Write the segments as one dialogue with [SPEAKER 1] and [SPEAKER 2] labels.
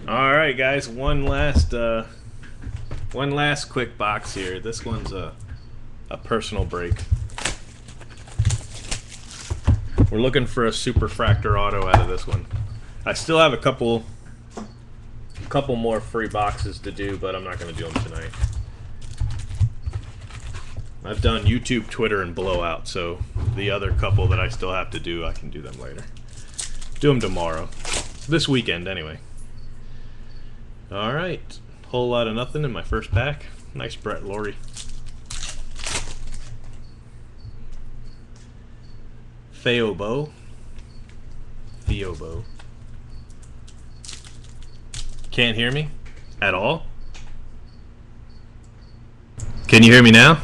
[SPEAKER 1] All right, guys. One last quick box here. This one's a personal break. We're looking for a super fractor auto out of this one. I still have a couple more free boxes to do, but I'm not going to do them tonight. I've done YouTube, Twitter, and Blowout, so the other couple that I still have to do, I can do them later. Do them tomorrow. This weekend, anyway. Alright. Whole lot of nothing in my first pack. Nice Brett Laurie. Theobo. Can't hear me? At all? Can you hear me now?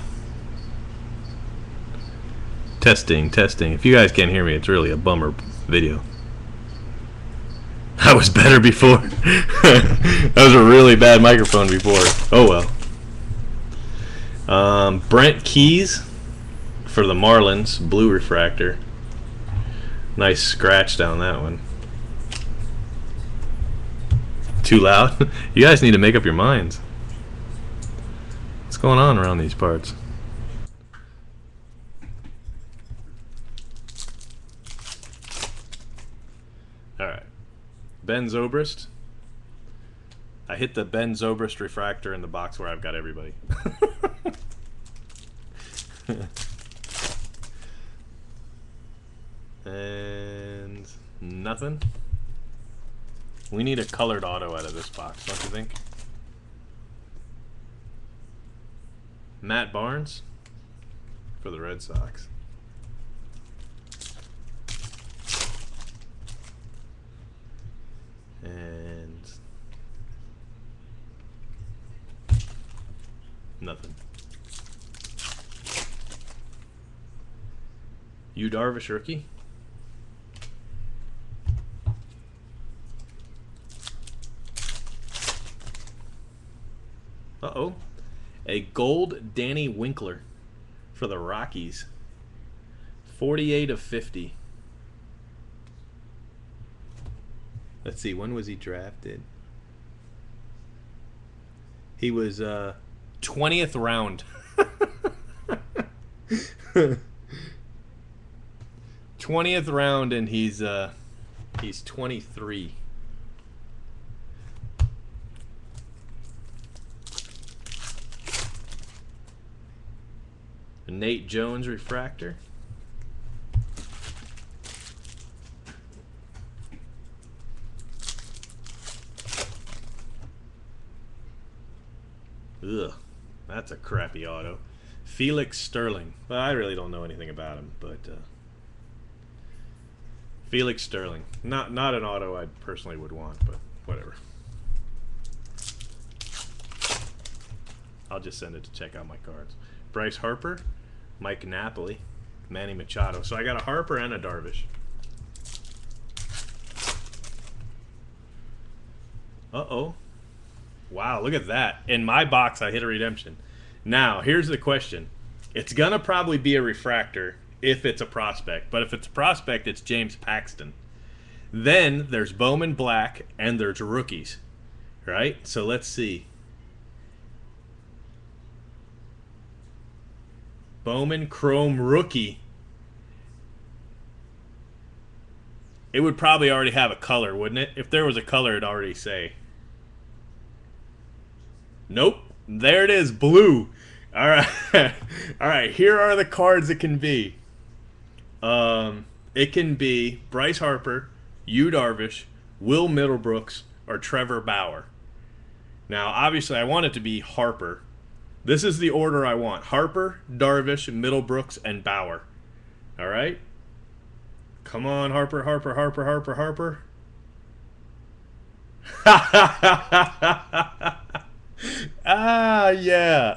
[SPEAKER 1] Testing. If you guys can't hear me, it's really a bummer video. I was better before. That was a really bad microphone before. Oh well. Brent Keys for the Marlins, blue refractor. Nice scratch down that one. Too loud? You guys need to make up your minds. What's going on around these parts? Alright. Ben Zobrist. I hit the Ben Zobrist refractor in the box where I've got everybody. And nothing. We need a colored auto out of this box, don't you think? Matt Barnes for the Red Sox. And nothing. Yu Darvish rookie. Uh-oh. A gold Danny Winkler for the Rockies. 48 of 50. Let's see, when was he drafted? He was 20th round. 20th round, and he's 23. Nate Jones refractor. Ugh, that's a crappy auto. Felix Sterling. Well, I really don't know anything about him, but Felix Sterling. Not an auto I personally would want, but whatever. I'll just send it to check out my cards. Bryce Harper, Mike Napoli, Manny Machado. So I got a Harper and a Darvish. Uh-oh. Wow, look at that. In my box, I hit a redemption. Now, here's the question. It's going to probably be a refractor if it's a prospect. But if it's a prospect, it's James Paxton. Then there's Bowman Black and there's rookies. Right? So let's see. Bowman Chrome rookie. It would probably already have a color, wouldn't it? If there was a color, it'd already say. Nope. There it is, blue. All right. All right, here are the cards it can be. It can be Bryce Harper, Yu Darvish, Will Middlebrooks, or Trevor Bauer. Now, obviously, I want it to be Harper. This is the order I want. Harper, Darvish, Middlebrooks, and Bauer. All right? Come on, Harper, Harper, Harper, Harper, Harper. Ah, yeah.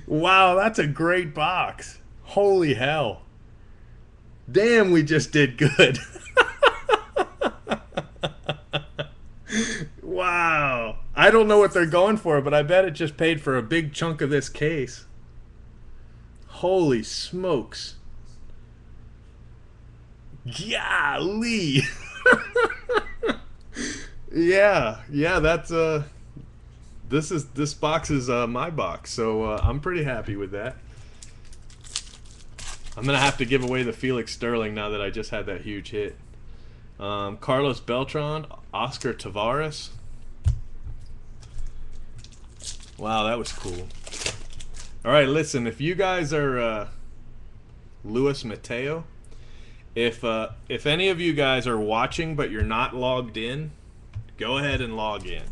[SPEAKER 1] Wow, that's a great box. Holy hell. Damn, we just did good. Wow. I don't know what they're going for, but I bet it just paid for a big chunk of this case. Holy smokes. Golly. Yeah, yeah, that's this box is my box, so I'm pretty happy with that. I'm gonna have to give away the Felix Sterling now that I just had that huge hit. Carlos Beltran, Oscar Tavares. Wow, that was cool. All right, listen, if you guys are Luis Mateo, if any of you guys are watching but you're not logged in, go ahead and log in.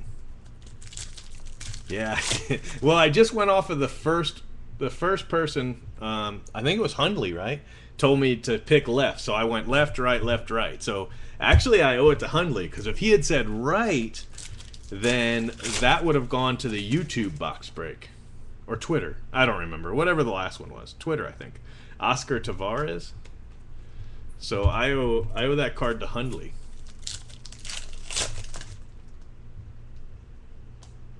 [SPEAKER 1] Yeah. Well, I just went off of the first person. I think it was Hundley, right? Told me to pick left, so I went left, right, left, right. So actually, I owe it to Hundley because if he had said right, then that would have gone to the YouTube box break or Twitter. I don't remember. Whatever the last one was, Twitter, I think. Oscar Tavares. So I owe that card to Hundley.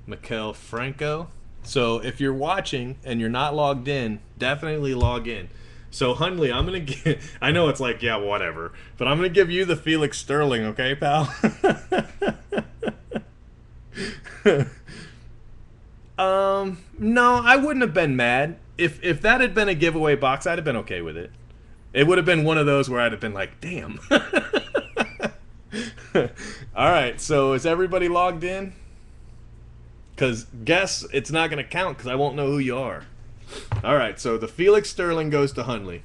[SPEAKER 1] Mikel Franco. So if you're watching and you're not logged in, definitely log in. So Hundley, I'm gonna give. I know it's like, yeah, whatever, but I'm gonna give you the Felix Sterling, okay, pal? No, I wouldn't have been mad if that had been a giveaway box. I'd have been okay with it. It would have been one of those where I'd have been like, damn. All right, so is everybody logged in? Because guess it's not going to count because I won't know who you are. All right, so the Felix Sterling goes to Hundley.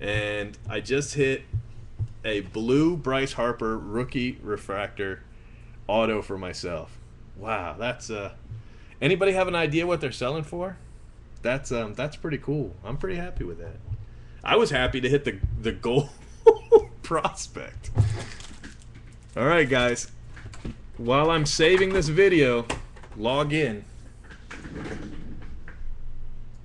[SPEAKER 1] And I just hit a blue Bryce Harper rookie refractor auto for myself. Wow, that's anybody have an idea what they're selling for? That's pretty cool. I'm pretty happy with that. I was happy to hit the gold prospect. All right, guys. While I'm saving this video, log in.